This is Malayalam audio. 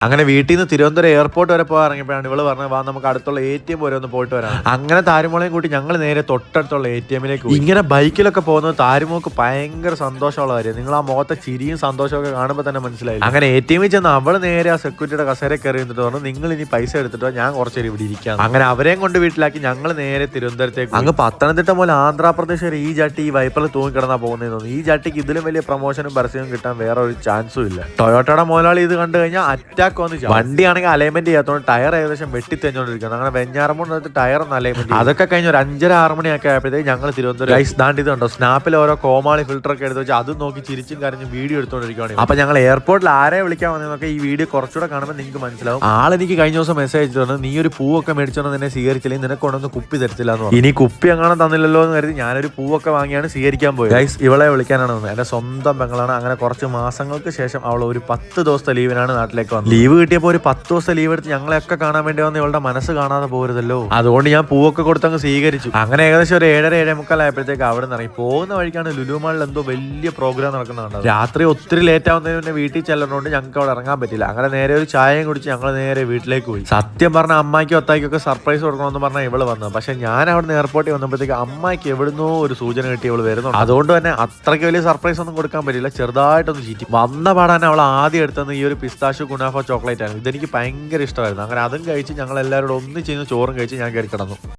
അങ്ങനെ വീട്ടിൽ നിന്ന് തിരുവനന്തപുരം എയർപോർട്ട് വരെ പോകാൻ ഇറങ്ങിയപ്പോഴാണ് ഇവള് പറഞ്ഞത്, വാ നമുക്ക് അടുത്തുള്ള ATM വരെ ഒന്ന് പോയിട്ട് വരാം. അങ്ങനെ താരുമോളെയും കൂട്ടി ഞങ്ങൾ നേരെ തൊട്ടടുത്തുള്ള ATM-ലേക്ക് പോയി. ഇങ്ങനെ ബൈക്കിലൊക്കെ പോകുന്നത് താരുമോക്ക് ഭയങ്കര സന്തോഷമുള്ള കാര്യം. നിങ്ങൾ ആ മുഖത്തെ ചിരിയും സന്തോഷമൊക്കെ കാണുമ്പോൾ തന്നെ മനസ്സിലായി. അങ്ങനെ ATM-ൽ ചെന്ന് അവള് നേരെ ആ സെക്യൂരിറ്റിയുടെ കസേര കയറി എന്നിട്ട് പറഞ്ഞു, നിങ്ങൾ ഇനി പൈസ എടുത്തിട്ടോ, ഞാൻ കുറച്ചേരം ഇവിടെ ഇരിക്കാം. അങ്ങനെ അവരെയും കൊണ്ട് വീട്ടിലാക്കി ഞങ്ങൾ നേരെ തിരുവനന്തപുരത്തേക്ക്. അങ്ങ് പത്തനംതിട്ട പോലെ ആന്ധ്രാപ്രദേശ് വരെ ഈ ജാട്ടി ഈ വൈപ്പറിൽ തൂങ്ങിക്കിടന്നാ പോകുന്നതെന്ന് തോന്നുന്നു. ഈ ജാട്ടിക്ക് ഇതിലും വലിയ പ്രൊമോഷനും പരസ്യവും കിട്ടാൻ വേറെ ഒരു ചാൻസും ഇല്ല. ടൊയോട്ടയുടെ മുതലാളി ഇത് കണ്ടു കഴിഞ്ഞാൽ അറ്റാക്ക് വന്ന് വണ്ടിയാണെങ്കിൽ അലൈൻമെന്റ് ചെയ്യാത്തതുകൊണ്ട് ടയർ ഏകദേശം വെട്ടിത്തെഞ്ഞോണ്ടിരിക്കുന്നത്. അങ്ങനെ വെഞ്ഞാറമ്മൂന്ന് ടയർ ഒന്ന് അലൈൻമെന്റ്. അതൊക്കെ കഴിഞ്ഞ് ഒരു 5:30-6 മണിയൊക്കെ ആയപ്പോഴത്തേക്ക് ഞങ്ങൾ തിരുവനന്തപുരം ഐസ് ദാണ്ട് ഇതുണ്ടോ സ്നാപ്പിൽ ഓരോ കോമാളി ഫിൽറ്റർ ഒക്കെ എടുത്ത് വെച്ചാൽ അതും നോക്കി ചിരിച്ചും കരഞ്ഞും വീഡിയോ എടുത്തുകൊണ്ടിരിക്കുകയാണ്. അപ്പൊ ഞങ്ങൾ എയർപോർട്ടിൽ ആരെ വിളിക്കാൻ വന്നതൊക്കെ ഈ വീഡിയോ കുറച്ചുകൂടെ കാണുമ്പോൾ നിങ്ങൾക്ക് മനസ്സിലാവും. ആളെനിക്ക് കഴിഞ്ഞ ദിവസം മെസ്സേജ് അയച്ചിട്ടുണ്ട്, നീ ഒരു പൂവൊക്കെ മേടിച്ചോണ്ട് നിന്നെ സ്വീകരിച്ചില്ലെങ്കിൽ നിനക്ക് കൊണ്ടൊന്ന് കുപ്പി തരത്തില്ല എന്ന് പറഞ്ഞു. ഇനി കുപ്പി അങ്ങനെ തന്നില്ലല്ലോ എന്ന് കരുതി ഞാനൊരു പൂവൊക്കെ വാങ്ങിയാണ് സ്വീകരിക്കാൻ പോയത്. ഗൈസ് ഇവളെ വിളിക്കാനാണ് വന്നത്. എന്റെ സ്വന്തം പെങ്ങളാണ്. അങ്ങനെ കുറച്ച് മാസങ്ങൾക്ക് ശേഷം അവൾ ഒരു 10 ദിവസത്തെ ലീവിനാണ് നാട്ടിലേക്ക് വന്നത്. ലീവ് കിട്ടിയപ്പോൾ ഒരു 10 ദിവസം ലീവ് എടുത്ത് ഞങ്ങളെയൊക്കെ കാണാൻ വേണ്ടി വന്ന് ഇവളുടെ മനസ്സ് കാണാതെ പോരുതല്ലോ. അതുകൊണ്ട് ഞാൻ പൂവൊക്കെ കൊടുത്തങ്ങ് സ്വീകരിച്ചു. അങ്ങനെ ഏകദേശം ഒരു 7:30-7:45 ആയപ്പോഴത്തേക്ക് അവിടെ നിന്ന് ഇറങ്ങി. പോകുന്ന വഴിക്കാണ് ലുലു മാളിൽ എന്തോ വലിയ പ്രോഗ്രാം നടക്കുന്നുണ്ട്. രാത്രി ഒത്തിരി ലേറ്റ് ആവുന്നതിന് പിന്നെ വീട്ടിൽ ചെല്ലുന്നതുകൊണ്ട് ഞങ്ങൾക്ക് അവിടെ ഇറങ്ങാൻ പറ്റില്ല. അങ്ങനെ നേരെ ഒരു ചായയും കുടിച്ച് ഞങ്ങൾ നേരെ വീട്ടിലേക്ക് പോയി. സത്യം പറഞ്ഞ അമ്മായിക്കും ഒത്തായിക്കൊക്കെ സർപ്രൈസ് കൊടുക്കണമെന്ന് പറഞ്ഞാൽ ഇവള് വന്നത്. പക്ഷെ ഞാൻ അവിടെ നിന്ന് എയർപോർട്ടിൽ വന്നപ്പോഴത്തേക്ക് അമ്മായിക്ക് എവിടുന്നോ ഒരു സൂചന കിട്ടി ഇവള് വരുന്നുണ്ട്. അതുകൊണ്ട് തന്നെ അത്രയ്ക്ക് വലിയ സർപ്രൈസ് ഒന്നും കൊടുക്കാൻ പറ്റില്ല. ചെറുതായിട്ടൊന്ന് ചീറ്റി. വന്ന പാടാൻ അവൾ ആദ്യം എടുത്തത് ഈ ഒരു പിസ്താഷ്യൂ കുനാഫ ചോക്ലേറ്റ് ആണ്. ഇതെനിക്ക് ഭയങ്കര ഇഷ്ടമായിരുന്നു. അങ്ങനെ അതും കഴിച്ച് ഞങ്ങൾ എല്ലാവരോടും ഒന്നിച്ച് ചോറും കഴിച്ച് ഞാൻ കയറി കിടന്നു.